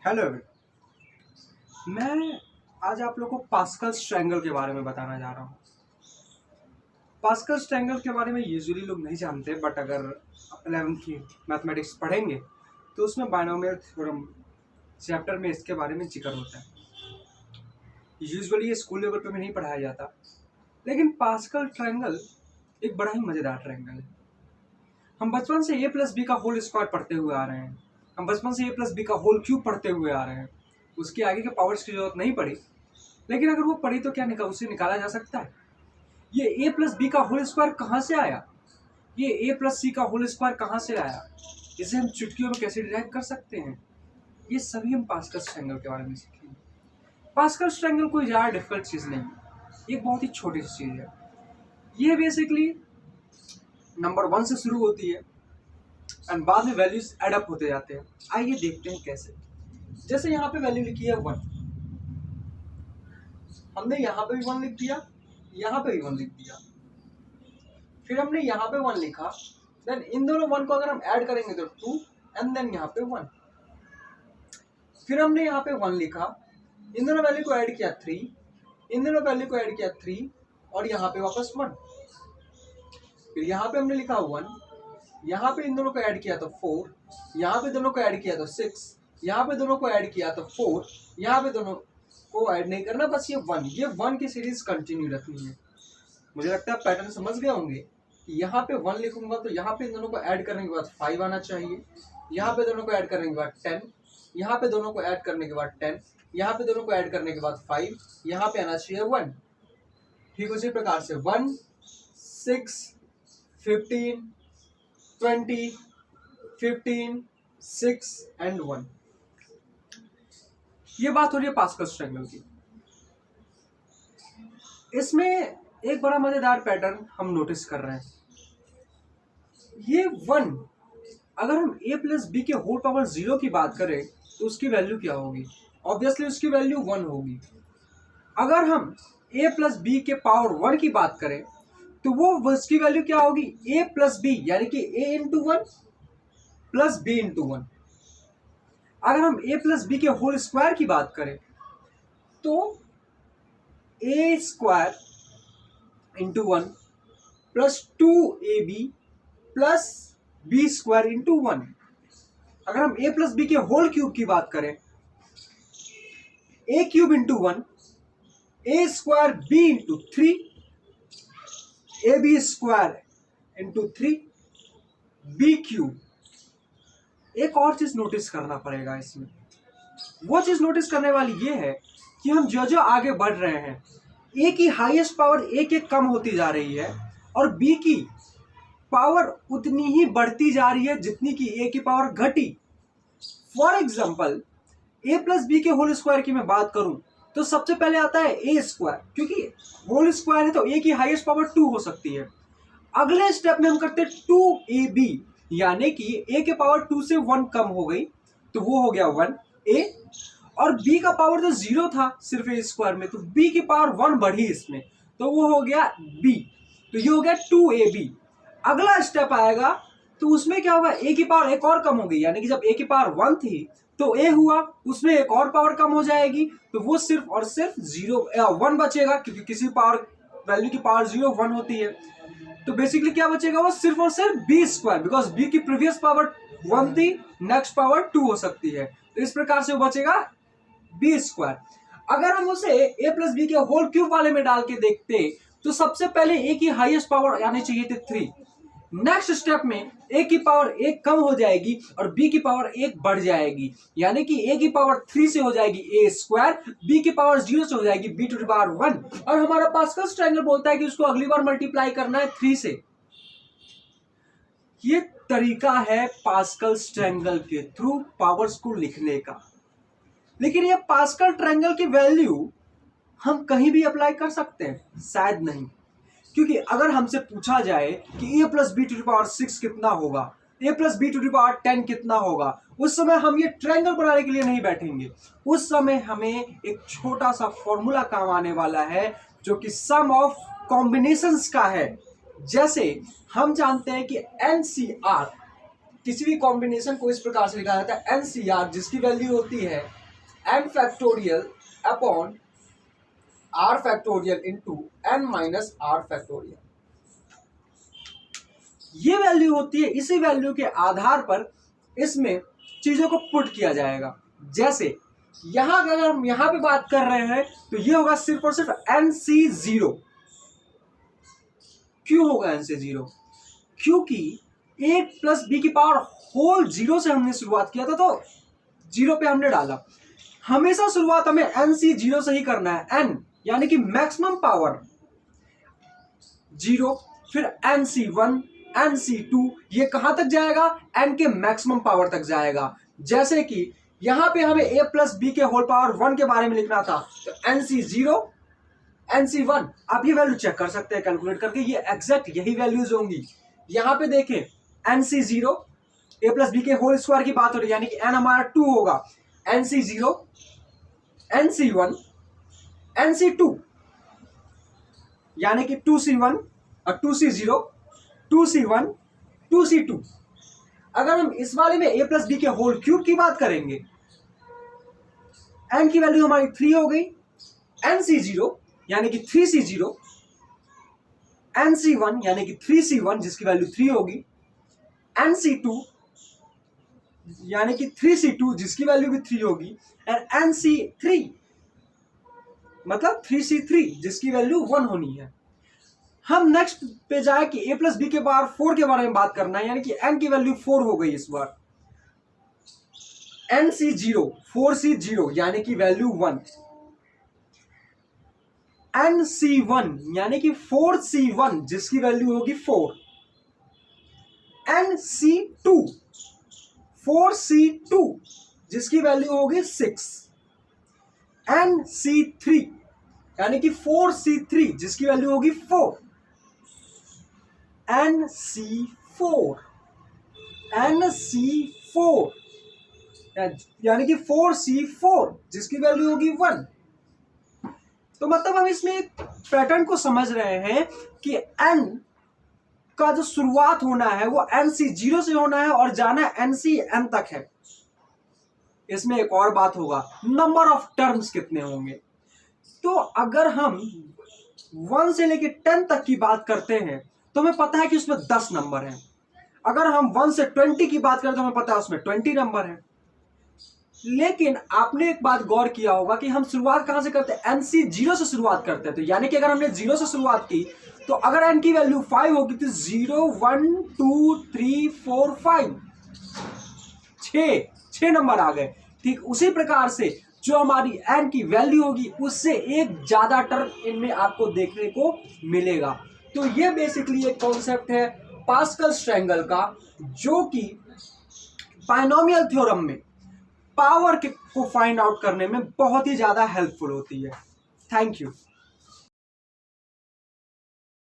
Hello everyone. मैं आज आप लोगों को पास्कल्स ट्रायंगल के बारे में बताना जा रहा हूँ। पास्कल्स ट्रायंगल के बारे में यूजुअली लोग नहीं जानते, बट अगर 11th की मैथमेटिक्स पढ़ेंगे तो उसमें बायनोमियल थ्योरम चैप्टर में इसके बारे में जिक्र होता है। यूजुअली ये स्कूल लेवल पे भी नहीं पढ़ाया जाता, लेकिन पास्कल ट्रायंगल एक बड़ा ही मज़ेदार ट्रायंगल है। हम बचपन से ए प्लस बी का होल स्क्वायर पढ़ते हुए आ रहे हैं, हम बचपन से ए प्लस बी का होल क्यूब पढ़ते हुए आ रहे हैं। उसके आगे के पावर्स की जरूरत नहीं पड़ी, लेकिन अगर वो पड़ी तो क्या उसे निकाला जा सकता है? ये ए प्लस बी का होल स्क्वायर कहाँ से आया? ये ए प्लस सी का होल स्क्वायर कहाँ से आया? इसे हम चुटकियों में कैसे डिराइव कर सकते हैं? ये सभी हम पास्कल्स ट्रायंगल के बारे में सीखेंगे। पास्कल्स ट्रायंगल कोई ज़्यादा डिफिकल्ट चीज़ नहीं है, ये बहुत ही छोटी सी चीज़ है। ये बेसिकली नंबर 1 से शुरू होती है एंड बाद में वैल्यूज एडअप होते जाते हैं। आइए देखते हैं कैसे। जैसे यहाँ पे वैल्यू लिखी है 1, हमने यहाँ पे भी 1 लिख दिया, यहाँ पे भी 1 लिख दिया, फिर हमने यहाँ पे 1 लिखा, देन इन दोनों 1 को अगर हम ऐड करेंगे तो 2 एंड देन यहाँ पे 1, फिर हमने यहाँ पे 1 लिखा, इन दोनों वैल्यू को ऐड किया 3, इन दोनों वैल्यू को ऐड किया 3 और यहाँ पे वापस 1, फिर यहाँ पे हमने लिखा 1, यहाँ पे इन दोनों को ऐड किया तो 4, यहाँ पे दोनों को ऐड किया तो 6, यहाँ पे दोनों को ऐड किया तो 4, यहाँ पे दोनों को ऐड नहीं करना, बस ये 1 की सीरीज कंटिन्यू रखनी है। मुझे लगता है पैटर्न समझ गए होंगे कि यहाँ पे 1 लिखूंगा तो यहाँ पे इन दोनों को ऐड करने के बाद 5 आना चाहिए, यहाँ पे दोनों को ऐड करने के बाद 10, यहाँ पे दोनों को ऐड करने के बाद 10, यहाँ पे दोनों को ऐड करने के बाद 5, यहाँ पे आना चाहिए 1। ठीक उसी प्रकार से 1, 6, 15, 20, 15, 6 एंड 1। ये बात हो रही है पास्कल्स ट्रायंगल की। इसमें एक बड़ा मजेदार पैटर्न हम नोटिस कर रहे हैं। ये 1, अगर हम a प्लस बी के होल पावर 0 की बात करें तो उसकी वैल्यू क्या होगी? ऑब्वियसली उसकी वैल्यू 1 होगी। अगर हम a प्लस बी के पावर 1 की बात करें तो वो उसकी वैल्यू क्या होगी? a प्लस बी, यानी कि a into 1 plus b into 1। अगर हम a प्लस बी के होल स्क्वायर की बात करें तो a square into 1 plus 2ab plus b square into 1। अगर हम a प्लस बी के होल क्यूब की बात करें, a cube into 1, a square b into 3, ab square into 3, b cube. एक और चीज नोटिस करना पड़ेगा इसमें। वो चीज नोटिस करने वाली ये है कि हम जो जो आगे बढ़ रहे हैं, a की हाईएस्ट पावर एक एक कम होती जा रही है और b की पावर उतनी ही बढ़ती जा रही है जितनी कि a की पावर घटी। For example a plus B के होल स्क्वायर की मैं बात करूं तो सबसे पहले आता है a स्क्वायर, क्योंकि होल स्क्वायर है तो a की हाईएस्ट पावर 2 हो सकती है। अगले स्टेप में हम करते हैं 2ab, यानी कि a के पावर 2 से 1 कम हो गई तो वो हो गया 1a, और b का पावर तो 0 था सिर्फ a स्क्वायर में, तो b की पावर 1 बढ़ी इसमें तो वो हो गया b, तो ये हो गया 2ab। अगला स्टेप आएगा तो उसमें क्या होगा? a की पावर एक और कम हो गई, यानी कि जब a की पावर 1 थी तो a हुआ, उसमें एक और पावर कम हो जाएगी तो वो सिर्फ और सिर्फ 1 बचेगा, क्योंकि किसी पावर वैल्यू की पावर 0 1 होती है। तो बेसिकली क्या बचेगा? वो सिर्फ और सिर्फ b स्क्वायर, बिकॉज b की प्रीवियस पावर 1 थी, नेक्स्ट पावर 2 हो सकती है, तो इस प्रकार से वो बचेगा b स्क्वायर। अगर हम उसे a प्लस बी के होल क्यूब वाले में डाल के देखते तो सबसे पहले a की हाईएस्ट पावर आनी चाहिए थी 3। नेक्स्ट स्टेप में a की पावर 1 कम हो जाएगी और b की पावर 1 बढ़ जाएगी, यानी कि a की पावर 3 से हो जाएगी a स्क्वायर, b की पावर 0 से हो जाएगी b टू द पावर 1, और हमारा पास्कल्स ट्रायंगल बोलता है कि उसको अगली बार मल्टीप्लाई करना है 3 से। ये तरीका है पास्कल्स ट्रायंगल के थ्रू पावर्स को लिखने का। लेकिन ये पास्कल ट्रायंगल की वैल्यू हम कहीं भी अप्लाई कर सकते हैं? शायद नहीं, क्योंकि अगर हमसे पूछा जाए कि a plus B to the power 6 कितना होगा, a plus B to the power 10 कितना होगा, उस समय हम ये ट्रायंगल बनाने के लिए नहीं बैठेंगे। उस समय हमें एक छोटा सा फॉर्मूला काम आने वाला है जो कि सम ऑफ कॉम्बिनेशंस का है। जैसे हम जानते हैं कि NCR किसी भी कॉम्बिनेशन को इस प्रकार से लिखा जाता है NCR, जिसकी वैल्यू होती है n factorial upon r factorial into n minus r factorial. ये वैल्यू होती है, इसी वैल्यू के आधार पर इसमें चीजों को पुट किया जाएगा। जैसे यहां अगर हम यहां पे बात कर रहे हैं तो ये होगा सिर्फ और सिर्फ NC0। क्यों होगा NC0? क्योंकि a प्लस बी की पावर होल 0 से हमने शुरुआत किया था, तो 0 पे हमने डाला। हमेशा शुरुआत हमें NC0 से ही करना है। n यानी कि मैक्सिमम पावर 0, फिर NC1, NC2, ये कहां तक जाएगा? n के मैक्सिमम पावर तक जाएगा। जैसे कि यहां पे हमें a प्लस बी के होल पावर 1 के बारे में लिखना था, तो NC0, NC1, आप ये वैल्यू चेक कर सकते हैं कैलकुलेट करके, ये एग्जैक्ट यही वैल्यूज होंगी। यहां पे देखें NC0, a प्लस बी के होल स्क्वायर की बात हो रही है, यानी कि n हमारा 2 होगा। NC0, NC1, NC2 यानी कि 2C1 और 2C0, 2C1, 2C2। अगर हम इस वाले में a प्लस बी के होल क्यूब की बात करेंगे, n की वैल्यू हमारी 3 हो गई। NC0 यानी कि 3C0, NC1 यानी कि 3C1 जिसकी वैल्यू 3 होगी, NC2 यानी कि 3C2 जिसकी वैल्यू भी 3 होगी, एंड NC3 मतलब 3C3 जिसकी वैल्यू 1 होनी है। हम नेक्स्ट पे जाए कि a प्लस बी के पावर 4 के बारे में बात करना है, यानी कि n की वैल्यू 4 हो गई इस बार। NC0, 4C0 यानी कि वैल्यू 1, NC1 यानी कि 4C1 जिसकी वैल्यू होगी 4, NC2, 4C2 जिसकी वैल्यू होगी 6, NC3 यानी कि 4C3 जिसकी वैल्यू होगी 4, NC4, NC4 यानी कि 4C4 जिसकी वैल्यू होगी 1। तो मतलब हम इसमें एक पैटर्न को समझ रहे हैं कि n का जो शुरुआत होना है वो NC0 से होना है और जाना NCn तक है। इसमें एक और बात होगा, नंबर ऑफ टर्म्स कितने होंगे। तो अगर हम 1 से लेके 10 तक की बात करते हैं तो हमें पता है कि उसमें 10 नंबर हैं। अगर हम 1 से 20 की बात करते हैं तो हमें पता है उसमें 20 नंबर हैं। लेकिन आपने एक बात गौर किया होगा कि हम शुरुआत कहां से करते हैं? NC0 से शुरुआत करते हैं। तो यानी कि अगर हमने 0 से शुरुआत की तो अगर n की वैल्यू 5 होगी तो 0, 1, 2, 3, 4, 5, 6 नंबर आ गए। ठीक उसी प्रकार से जो हमारी n की वैल्यू होगी उससे एक ज्यादा टर्म इनमें आपको देखने को मिलेगा। तो ये बेसिकली एक कॉन्सेप्ट है पास्कल्स ट्रायंगल का, जो कि बायनोमियल थ्योरम में पावर को फाइंड आउट करने में बहुत ही ज्यादा हेल्पफुल होती है। Thank you.